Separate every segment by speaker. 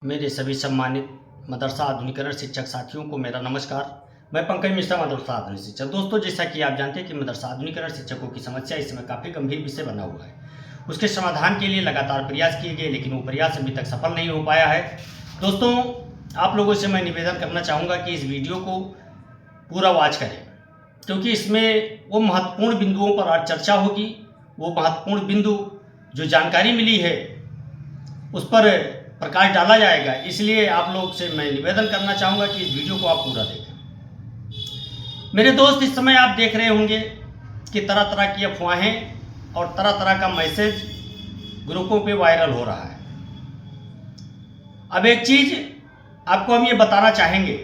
Speaker 1: मेरे सभी सम्मानित मदरसा आधुनिकीकरण शिक्षक साथियों को मेरा नमस्कार। मैं पंकज मिश्रा, मदरसा आधुनिक शिक्षक। दोस्तों, जैसा कि आप जानते हैं कि मदरसा आधुनिकीकरण शिक्षकों की समस्या इस समय काफ़ी गंभीर विषय बना हुआ है। उसके समाधान के लिए लगातार प्रयास किए गए, लेकिन वो प्रयास अभी तक सफल नहीं हो पाया है। दोस्तों, आप लोगों से मैं निवेदन करना चाहूँगा कि इस वीडियो को पूरा वॉच करें, क्योंकि इसमें वो महत्वपूर्ण बिंदुओं पर आज चर्चा होगी। वो महत्वपूर्ण बिंदु जो जानकारी मिली है उस पर प्रकाश डाला जाएगा। इसलिए आप लोग से मैं निवेदन करना चाहूँगा कि इस वीडियो को आप पूरा देखें। मेरे दोस्त, इस समय आप देख रहे होंगे कि तरह तरह की अफवाहें और तरह तरह का मैसेज ग्रुपों पे वायरल हो रहा है। अब एक चीज़ आपको हम ये बताना चाहेंगे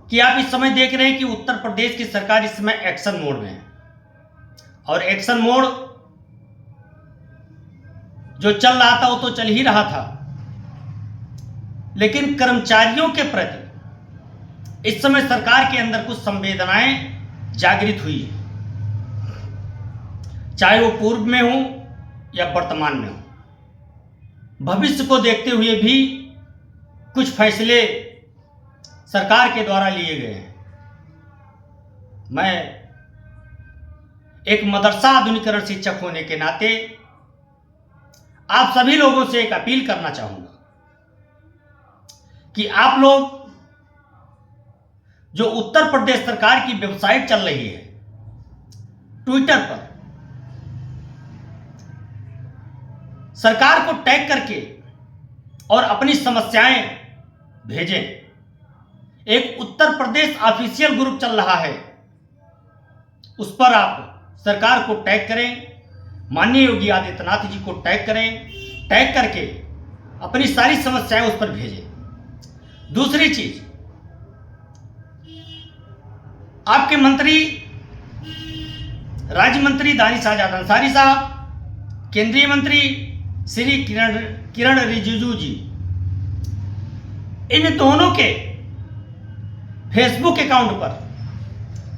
Speaker 1: कि आप इस समय देख रहे हैं कि उत्तर प्रदेश की सरकार इस समय एक्शन मोड में है, और एक्शन मोड जो चल रहा था वो तो चल ही रहा था, लेकिन कर्मचारियों के प्रति इस समय सरकार के अंदर कुछ संवेदनाएं जागृत हुई है, चाहे वो पूर्व में हो या वर्तमान में हो। भविष्य को देखते हुए भी कुछ फैसले सरकार के द्वारा लिए गए हैं। मैं एक मदरसा आधुनिकीकरण शिक्षक होने के नाते आप सभी लोगों से एक अपील करना चाहूंगा कि आप लोग जो उत्तर प्रदेश सरकार की वेबसाइट चल रही है ट्विटर पर, सरकार को टैग करके और अपनी समस्याएं भेजें। एक उत्तर प्रदेश ऑफिशियल ग्रुप चल रहा है, उस पर आप सरकार को टैग करें, माननीय योगी आदित्यनाथ जी को टैग करें, टैग करके अपनी सारी समस्याएं उस पर भेजें। दूसरी चीज, आपके मंत्री, राज्य मंत्री दानिश आजाद अंसारी साहब, केंद्रीय मंत्री श्री किरण रिजिजू जी, इन दोनों के फेसबुक अकाउंट पर,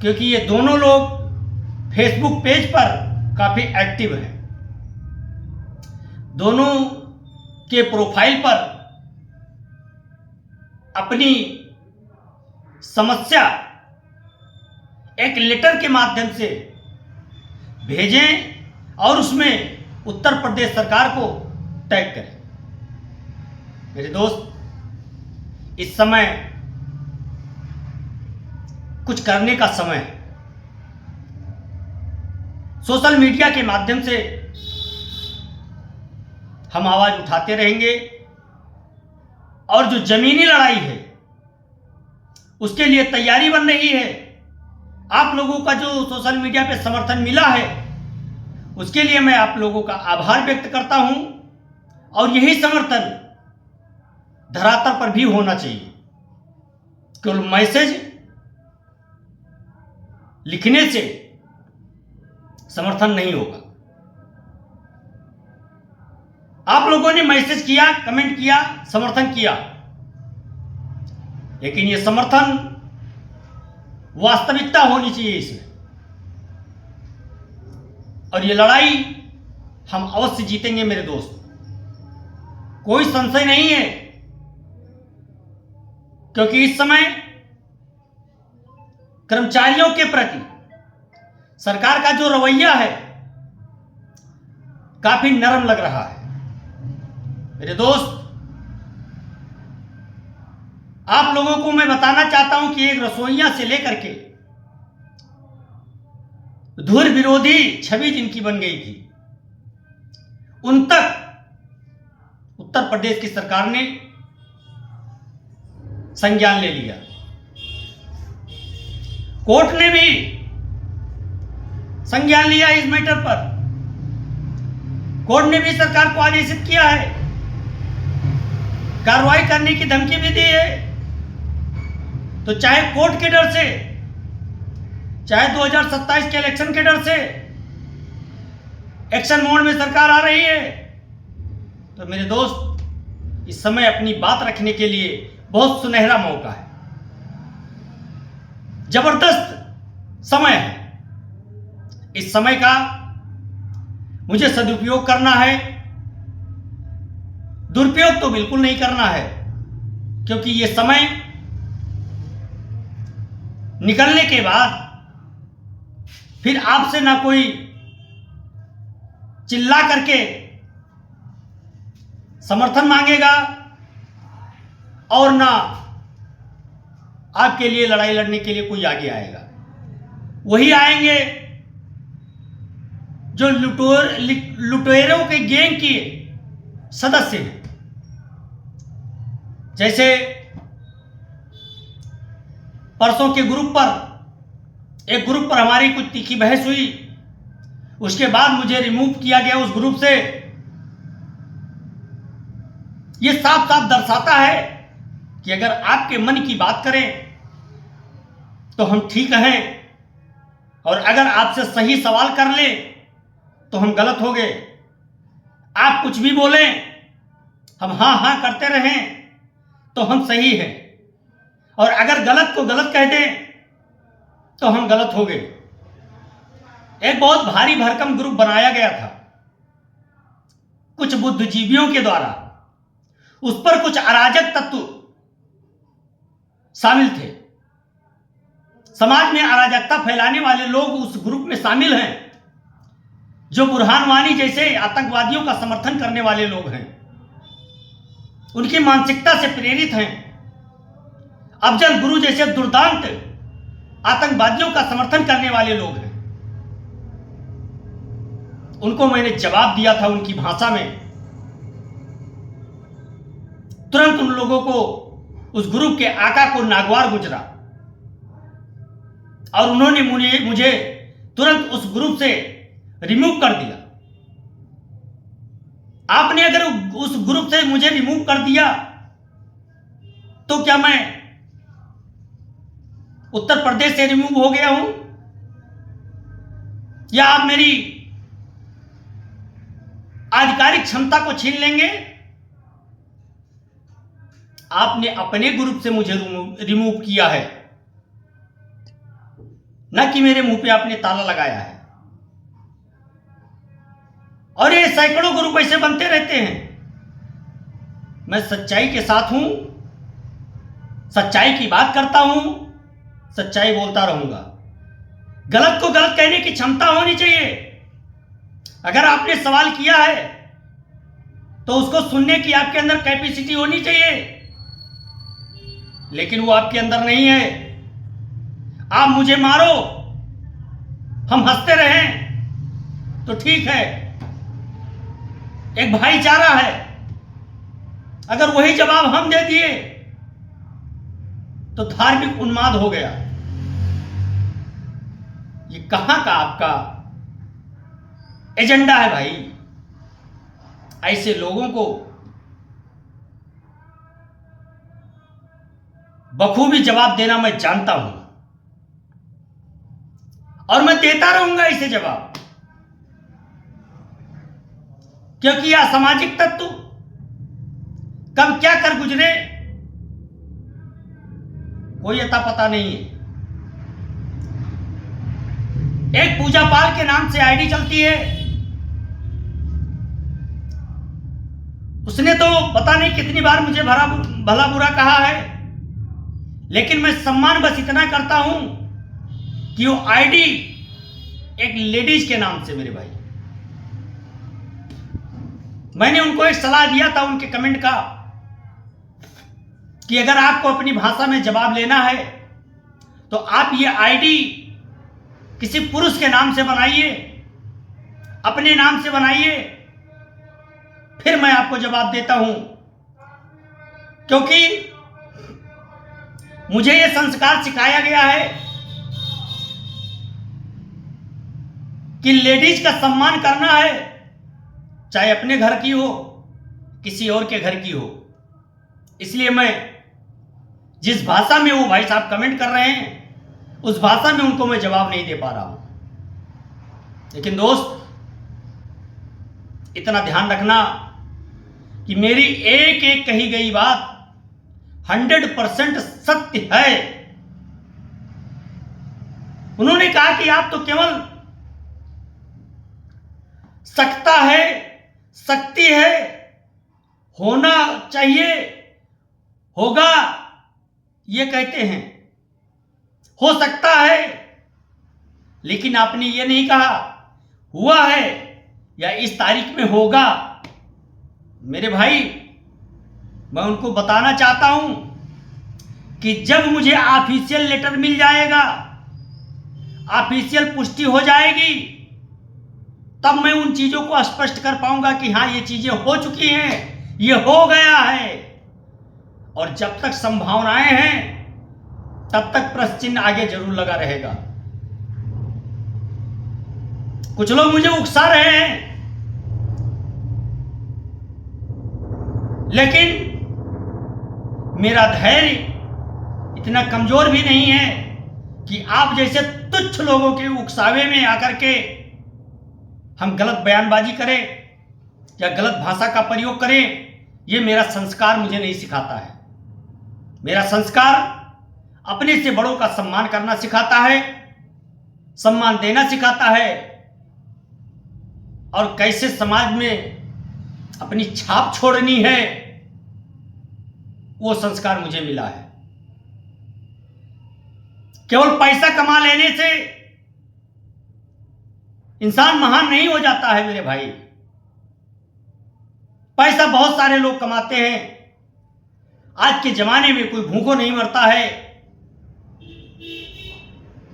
Speaker 1: क्योंकि ये दोनों लोग फेसबुक पेज पर काफी एक्टिव है, दोनों के प्रोफाइल पर अपनी समस्या एक लेटर के माध्यम से भेजें और उसमें उत्तर प्रदेश सरकार को टैग करें। मेरे दोस्त, इस समय कुछ करने का समय है। सोशल मीडिया के माध्यम से हम आवाज उठाते रहेंगे, और जो जमीनी लड़ाई है उसके लिए तैयारी बन रही है। आप लोगों का जो सोशल मीडिया पे समर्थन मिला है उसके लिए मैं आप लोगों का आभार व्यक्त करता हूं, और यही समर्थन धरातल पर भी होना चाहिए। केवल मैसेज लिखने से समर्थन नहीं होगा। आप लोगों ने मैसेज किया, कमेंट किया, समर्थन किया, लेकिन यह समर्थन वास्तविकता होनी चाहिए इसमें, और ये लड़ाई हम अवश्य जीतेंगे मेरे दोस्त, कोई संशय नहीं है। क्योंकि इस समय कर्मचारियों के प्रति सरकार का जो रवैया है काफी नरम लग रहा है। मेरे दोस्त, आप लोगों को मैं बताना चाहता हूं कि एक रसोइया से लेकर के धुर विरोधी छवि जिनकी बन गई थी, उन तक उत्तर प्रदेश की सरकार ने संज्ञान ले लिया। कोर्ट ने भी संज्ञान लिया इस मैटर पर। कोर्ट ने भी सरकार को आदेशित किया है, कार्रवाई करने की धमकी भी दी है। तो चाहे कोर्ट के डर से, चाहे 2027 के इलेक्शन के डर से एक्शन मोड में सरकार आ रही है, तो मेरे दोस्त, इस समय अपनी बात रखने के लिए बहुत सुनहरा मौका है, जबरदस्त समय है। इस समय का मुझे सदुपयोग करना है। दुरुपयोग तो बिल्कुल नहीं करना है, क्योंकि ये समय निकलने के बाद फिर आपसे ना कोई चिल्ला करके समर्थन मांगेगा और ना आपके लिए लड़ाई लड़ने के लिए कोई आगे आएगा। वही आएंगे जो लुटेरों के गैंग के सदस्य हैं। जैसे परसों के एक ग्रुप पर हमारी कुछ तीखी बहस हुई, उसके बाद मुझे रिमूव किया गया उस ग्रुप से। यह साफ साफ दर्शाता है कि अगर आपके मन की बात करें तो हम ठीक हैं, और अगर आपसे सही सवाल कर ले तो हम गलत हो गए। आप कुछ भी बोलें, हम हाँ हाँ करते रहें तो हम सही हैं, और अगर गलत को गलत कह दें तो हम गलत हो गए। एक बहुत भारी भरकम ग्रुप बनाया गया था कुछ बुद्धिजीवियों के द्वारा, उस पर कुछ अराजक तत्व शामिल थे। समाज में अराजकता फैलाने वाले लोग उस ग्रुप में शामिल हैं, जो बुरहान वानी जैसे आतंकवादियों का समर्थन करने वाले लोग हैं, उनकी मानसिकता से प्रेरित हैं। अफजल गुरु जैसे दुर्दांत आतंकवादियों का समर्थन करने वाले लोग हैं। उनको मैंने जवाब दिया था उनकी भाषा में। तुरंत उन लोगों को, उस ग्रुप के आका को नागवार गुजरा और उन्होंने मुझे तुरंत उस ग्रुप से रिमूव कर दिया। आपने अगर उस ग्रुप से मुझे रिमूव कर दिया तो क्या मैं उत्तर प्रदेश से रिमूव हो गया हूं, या आप मेरी आधिकारिक क्षमता को छीन लेंगे? आपने अपने ग्रुप से मुझे रिमूव किया है, न कि मेरे मुंह पे आपने ताला लगाया है। और ये सैकड़ों ग्रुप ऐसे बनते रहते हैं। मैं सच्चाई के साथ हूं, सच्चाई की बात करता हूं, सच्चाई बोलता रहूंगा। गलत को गलत कहने की क्षमता होनी चाहिए। अगर आपने सवाल किया है तो उसको सुनने की आपके अंदर कैपेसिटी होनी चाहिए, लेकिन वो आपके अंदर नहीं है। आप मुझे मारो, हम हंसते रहें तो ठीक है, एक भाईचारा है। अगर वही जवाब हम दे दिए तो धार्मिक उन्माद हो गया। ये कहां का आपका एजेंडा है भाई? ऐसे लोगों को बखूबी जवाब देना मैं जानता हूं, और मैं देता रहूंगा इसे जवाब, क्योंकि यह असामाजिक तत्व कब क्या कर गुजरे कोई अता पता नहीं है। एक पूजा पाल के नाम से आईडी चलती है, उसने तो पता नहीं कितनी बार मुझे भला बुरा कहा है, लेकिन मैं सम्मान बस इतना करता हूं कि वो आईडी एक लेडीज के नाम से। मेरे भाई, मैंने उनको एक सलाह दिया था उनके कमेंट का कि अगर आपको अपनी भाषा में जवाब लेना है तो आप ये आईडी किसी पुरुष के नाम से बनाइए, अपने नाम से बनाइए, फिर मैं आपको जवाब देता हूं। क्योंकि मुझे यह संस्कार सिखाया गया है कि लेडीज का सम्मान करना है, चाहे अपने घर की हो, किसी और के घर की हो। इसलिए मैं जिस भाषा में वो भाई साहब कमेंट कर रहे हैं, उस भाषा में उनको मैं जवाब नहीं दे पा रहा हूं। लेकिन दोस्त, इतना ध्यान रखना कि मेरी एक एक कही गई बात 100% सत्य है। उन्होंने कहा कि आप तो केवल सकता है, शक्ति है, होना चाहिए, होगा, ये कहते हैं, हो सकता है, लेकिन आपने ये नहीं कहा हुआ है या इस तारीख में होगा। मेरे भाई, मैं उनको बताना चाहता हूं कि जब मुझे ऑफिशियल लेटर मिल जाएगा, ऑफिशियल पुष्टि हो जाएगी, तब मैं उन चीजों को स्पष्ट कर पाऊंगा कि हाँ, ये चीजें हो चुकी हैं, ये हो गया है। और जब तक संभावनाएं हैं तब तक प्रश्न चिन्ह आगे जरूर लगा रहेगा। कुछ लोग मुझे उकसा रहे हैं, लेकिन मेरा धैर्य इतना कमजोर भी नहीं है कि आप जैसे तुच्छ लोगों के उकसावे में आकर के हम गलत बयानबाजी करें या गलत भाषा का प्रयोग करें। यह मेरा संस्कार मुझे नहीं सिखाता है। मेरा संस्कार अपने से बड़ों का सम्मान करना सिखाता है, सम्मान देना सिखाता है, और कैसे समाज में अपनी छाप छोड़नी है, वो संस्कार मुझे मिला है। केवल पैसा कमा लेने से इंसान महान नहीं हो जाता है मेरे भाई। पैसा बहुत सारे लोग कमाते हैं। आज के जमाने में कोई भूखों नहीं मरता है,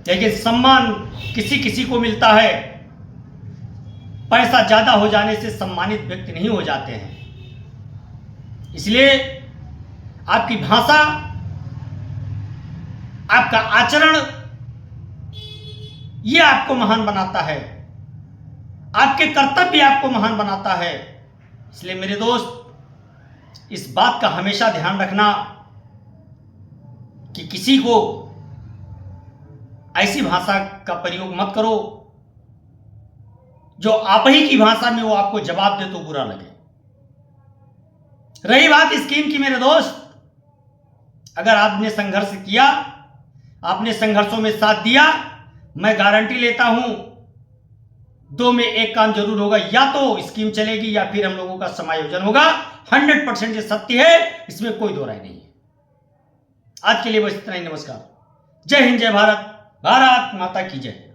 Speaker 1: लेकिन सम्मान किसी किसी को मिलता है। पैसा ज्यादा हो जाने से सम्मानित व्यक्ति नहीं हो जाते हैं। इसलिए आपकी भाषा, आपका आचरण, यह आपको महान बनाता है, आपके कर्तव्य आपको महान बनाता है। इसलिए मेरे दोस्त, इस बात का हमेशा ध्यान रखना कि किसी को ऐसी भाषा का प्रयोग मत करो जो आप ही की भाषा में वो आपको जवाब दे तो बुरा लगे। रही बात स्कीम की, मेरे दोस्त, अगर आपने संघर्ष किया, आपने संघर्षों में साथ दिया, मैं गारंटी लेता हूं 2 में 1 काम जरूर होगा। या तो स्कीम चलेगी या फिर हम लोगों का समायोजन होगा। 100% ये सत्य है, इसमें कोई दो राय नहीं है। आज के लिए बस इतना ही। नमस्कार। जय हिंद, जय भारत, भारत माता की जय।